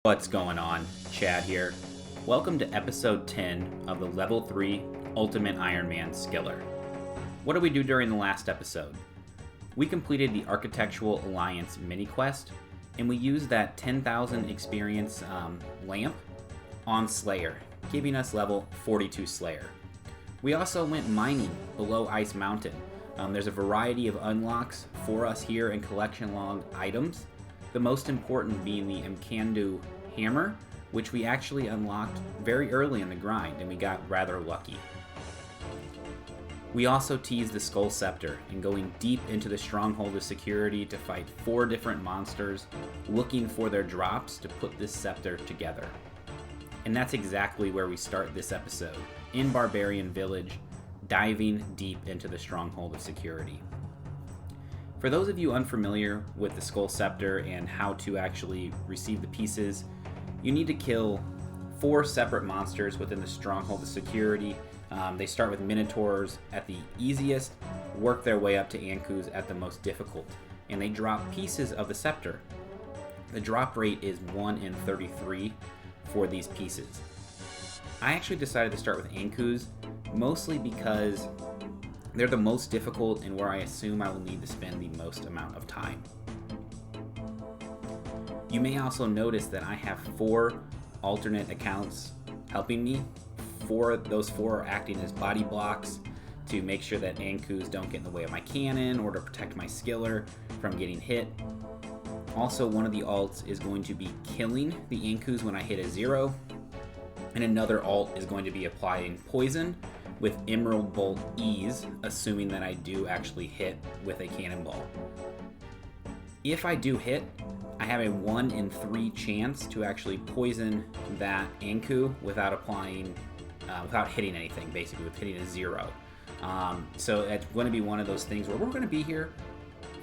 What's going on? Chad here. Welcome to episode 10 of the Level 3 Ultimate Ironman Skiller. What did we do during the last episode? We completed the Architectural Alliance mini quest, and we used that 10,000 experience lamp on Slayer, giving us level 42 Slayer. We also went mining below Ice Mountain. There's a variety of unlocks for us here in collection log items. The most important being the Mkandu hammer, which we actually unlocked very early in the grind, and we got rather lucky. We also teased the Skull Scepter and going deep into the Stronghold of Security to fight 4 different monsters, looking for their drops to put this scepter together. And that's exactly where we start this episode, in Barbarian Village, diving deep into the Stronghold of Security. For those of you unfamiliar with the Skull Scepter and how to actually receive the pieces, you need to kill 4 separate monsters within the Stronghold of Security. They start with Minotaurs at the easiest, work their way up to Ankus at the most difficult, and they drop pieces of the scepter. The drop rate is 1 in 33 for these pieces. I actually decided to start with Ankus, mostly because they're the most difficult and where I assume I will need to spend the most amount of time. You may also notice that I have 4 alternate accounts helping me. Those 4 are acting as body blocks to make sure that Ankus don't get in the way of my cannon or to protect my skiller from getting hit. Also, one of the alts is going to be killing the Ankus when I hit a 0, and another alt is going to be applying poison with Emerald Bolt Ease, assuming that I do actually hit with a cannonball. If I do hit, I have a 1 in 3 chance to actually poison that Anku without hitting anything, basically, with hitting a 0. So it's going to be one of those things where we're going to be here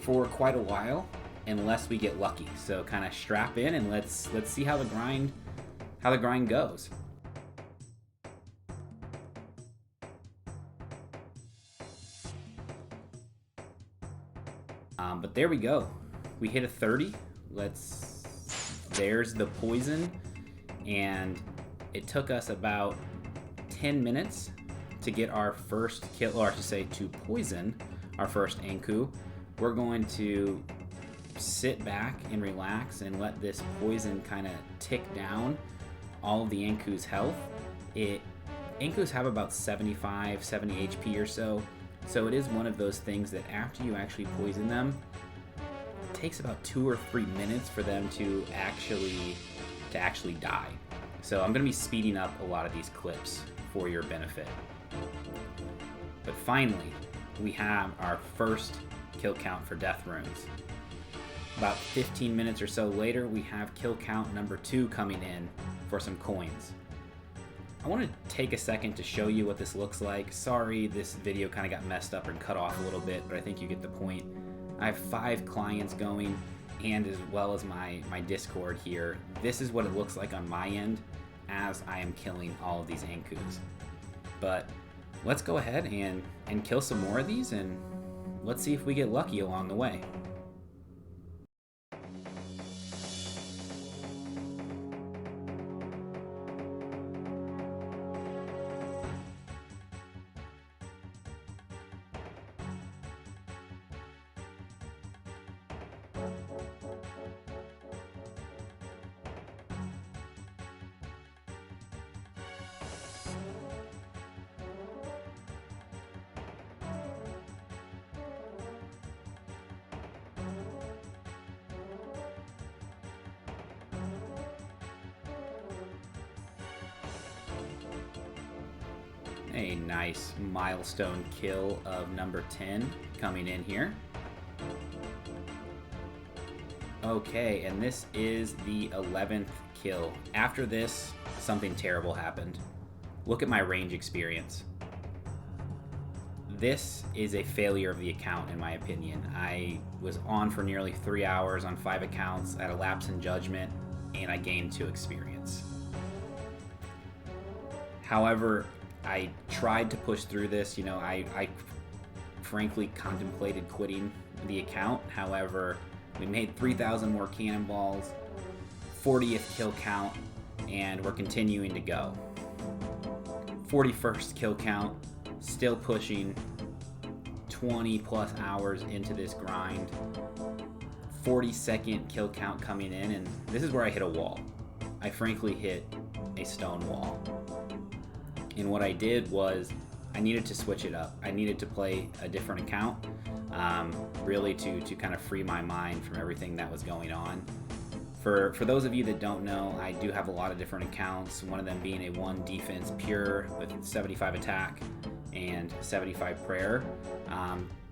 for quite a while unless we get lucky. So kind of strap in and let's see how the grind goes. But there we go. We hit a 30. There's the poison, and it took us about 10 minutes to get our first kill, or I should say to poison our first Anku. We're going to sit back and relax and let this poison kind of tick down all of the Anku's health. Ankus have about 75, 70 HP or so. So it is one of those things that after you actually poison them, it takes about 2 or 3 minutes for them to actually die. So I'm going to be speeding up a lot of these clips for your benefit. But finally, we have our first kill count for Death Runes. About 15 minutes or so later, we have kill count number 2 coming in for some coins. I want to take a second to show you what this looks like. Sorry, this video kind of got messed up and cut off a little bit, but I think you get the point. I have 5 clients going, and as well as my Discord here. This is what it looks like on my end as I am killing all of these Ankus. But let's go ahead and kill some more of these, and let's see if we get lucky along the way. A nice milestone kill of number 10 coming in here. Okay, and this is the 11th kill. After this, something terrible happened. Look at my range experience. This is a failure of the account, in my opinion. I was on for nearly 3 hours on 5 accounts at a lapse in judgment, and I gained 2 experience. However, I tried to push through this. I frankly contemplated quitting the account. However, we made 3,000 more cannonballs, 40th kill count, and we're continuing to go. 41st kill count, still pushing 20 plus hours into this grind. 42nd kill count coming in, and this is where I hit a wall. I frankly hit a stone wall. And what I did was I needed to switch it up. I needed to play a different account, really to kind of free my mind from everything that was going on. For those of you that don't know, I do have a lot of different accounts, one of them being a 1 defense pure with 75 attack and 75 prayer.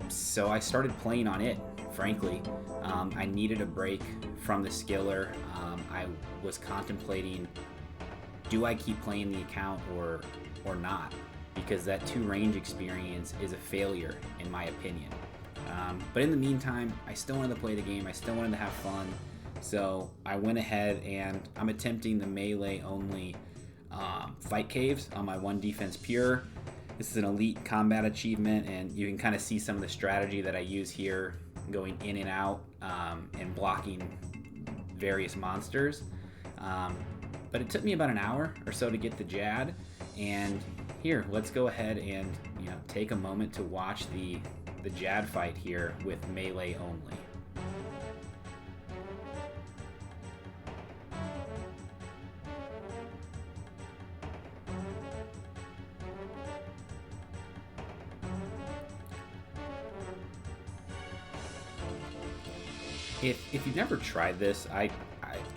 So I started playing on it, frankly. I needed a break from the skiller. I was contemplating, do I keep playing the account or not? Because that 2 range experience is a failure in my opinion. But in the meantime, I still wanted to play the game. I still wanted to have fun. So I went ahead and I'm attempting the melee only fight caves on my 1 defense pure. This is an elite combat achievement, and you can kind of see some of the strategy that I use here, going in and out and blocking various monsters. But it took me about an hour or so to get the Jad, and here, let's go ahead and take a moment to watch the Jad fight here with melee only. If you've never tried this, I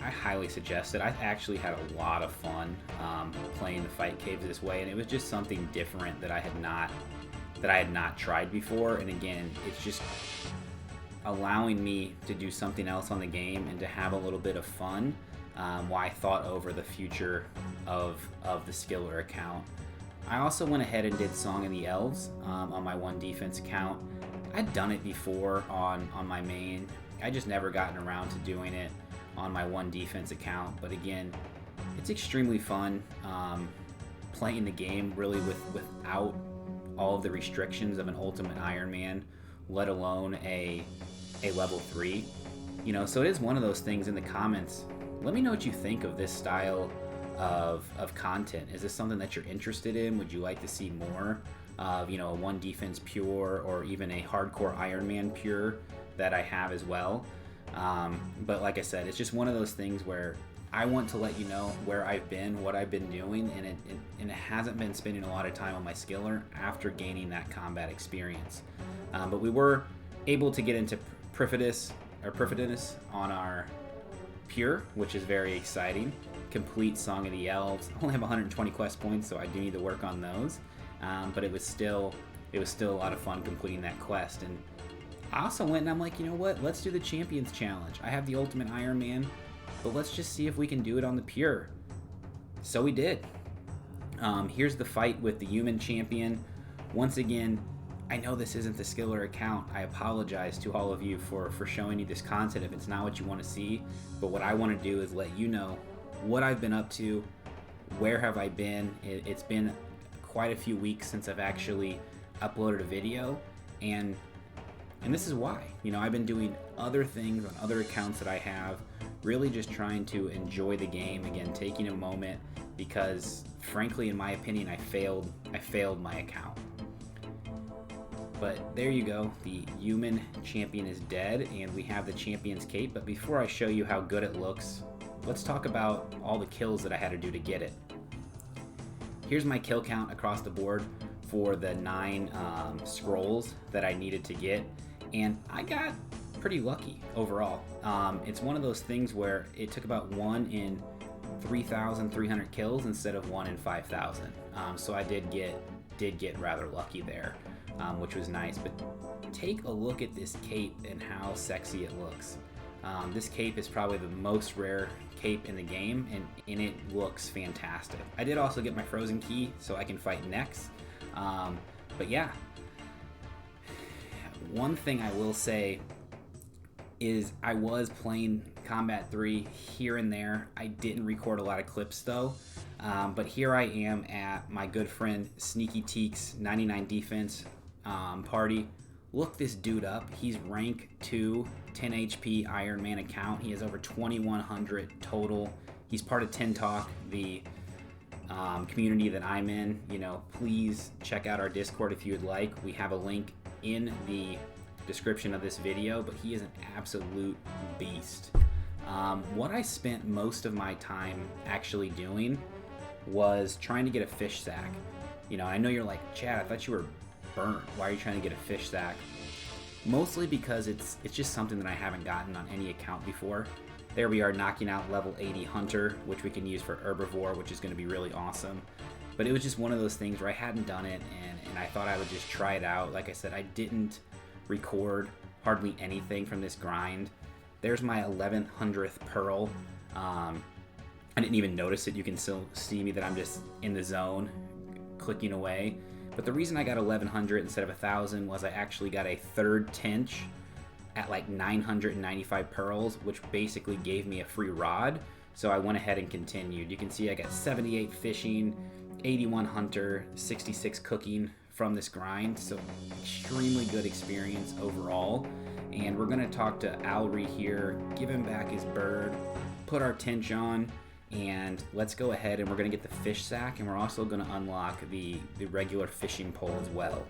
highly suggest it. I actually had a lot of fun playing the fight caves this way, and it was just something different that I had not tried before. And again, it's just allowing me to do something else on the game and to have a little bit of fun while I thought over the future of the skiller account. I also went ahead and did Song of the Elves on my 1 defense account. I'd done it before on my main. I just never gotten around to doing it on my 1 defense account. But again, it's extremely fun playing the game really without all of the restrictions of an Ultimate Ironman, let alone a level 3. So it is one of those things. In the comments, let me know what you think of this style of content. Is this something that you're interested in? Would you like to see more of a 1 defense pure, or even a hardcore Ironman pure that I have as well? But like I said, it's just one of those things where I want to let you know where I've been, what I've been doing, and it hasn't been spending a lot of time on my skiller after gaining that combat experience. But we were able to get into Prophetess on our pure, which is very exciting. Complete Song of the Elves. I only have 120 quest points, so I do need to work on those. But it was still a lot of fun completing that quest. And I also went and I'm like, you know what? Let's do the Champions Challenge. I have the Ultimate Ironman, but let's just see if we can do it on the pure. So we did. Here's the fight with the human champion. Once again, I know this isn't the skiller account. I apologize to all of you for showing you this content if it's not what you want to see. But what I want to do is let you know what I've been up to, where have I been. It's been quite a few weeks since I've actually uploaded a video, and this is why. I've been doing other things on other accounts that I have, really just trying to enjoy the game, again, taking a moment, because frankly, in my opinion, I failed my account. But there you go, the human champion is dead, and we have the champion's cape. But before I show you how good it looks, let's talk about all the kills that I had to do to get it. Here's my kill count across the board for the 9 scrolls that I needed to get, and I got pretty lucky overall. It's one of those things where it took about 1 in 3,300 kills instead of 1 in 5,000. So I did get rather lucky there, which was nice. But take a look at this cape and how sexy it looks. This cape is probably the most rare cape in the game, and it looks fantastic. I did also get my frozen key so I can fight next. But yeah, one thing I will say is I was playing Combat 3 here and there. I didn't record a lot of clips though. But here I am at my good friend Sneaky Teek's 99 defense party. Look this dude up. He's rank 2, 10 HP Ironman account. He has over 2,100 total. He's part of 10 Talk, the community that I'm in. You know, please check out our Discord if you'd like. We have a link in the description of this video, but he is an absolute beast. What I spent most of my time actually doing was trying to get a fish sack. You know, I know you're like, Chad, I thought you were burnt. Why are you trying to get a fish sack? Mostly because it's just something that I haven't gotten on any account before. There we are, knocking out level 80 Hunter, which we can use for Herbivore, which is going to be really awesome. But it was just one of those things where I hadn't done it, and I thought I would just try it out. Like I said, I didn't record hardly anything from this grind. There's my 1100th pearl. I didn't even notice it. You can still see me that I'm just in the zone, clicking away. But the reason I got 1100 instead of 1000 was I actually got a third tench at like 995 pearls, which basically gave me a free rod. So I went ahead and continued. You can see I got 78 fishing, 81 hunter, 66 cooking from this grind. So extremely good experience overall. And we're gonna talk to Alry here, give him back his bird, put our tench on, and let's go ahead and we're going to get the fish sack, and we're also going to unlock the regular fishing pole as well.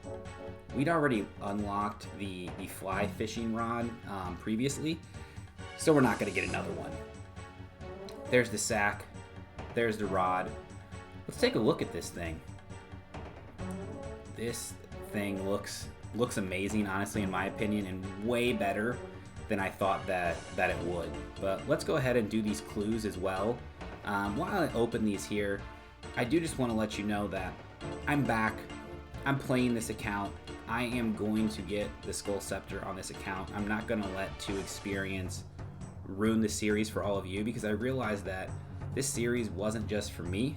We'd already unlocked the fly fishing rod previously, so we're not going to get another one. There's the sack, there's the rod. Let's take a look at this thing. This thing looks amazing, honestly, in my opinion, and way better than I thought that it would. But let's go ahead and do these clues as well. While I open these here, I do just want to let you know that I'm back. I'm playing this account. I am going to get the Skull Scepter on this account. I'm not going to let 2 Experience ruin the series for all of you, because I realized that this series wasn't just for me,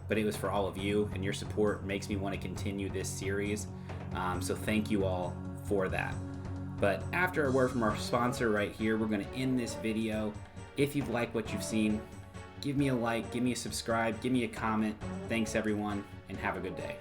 but it was for all of you, and your support makes me want to continue this series. So thank you all for that. But after a word from our sponsor right here, we're going to end this video. If you've liked what you've seen, give me a like, give me a subscribe, give me a comment. Thanks everyone, and have a good day.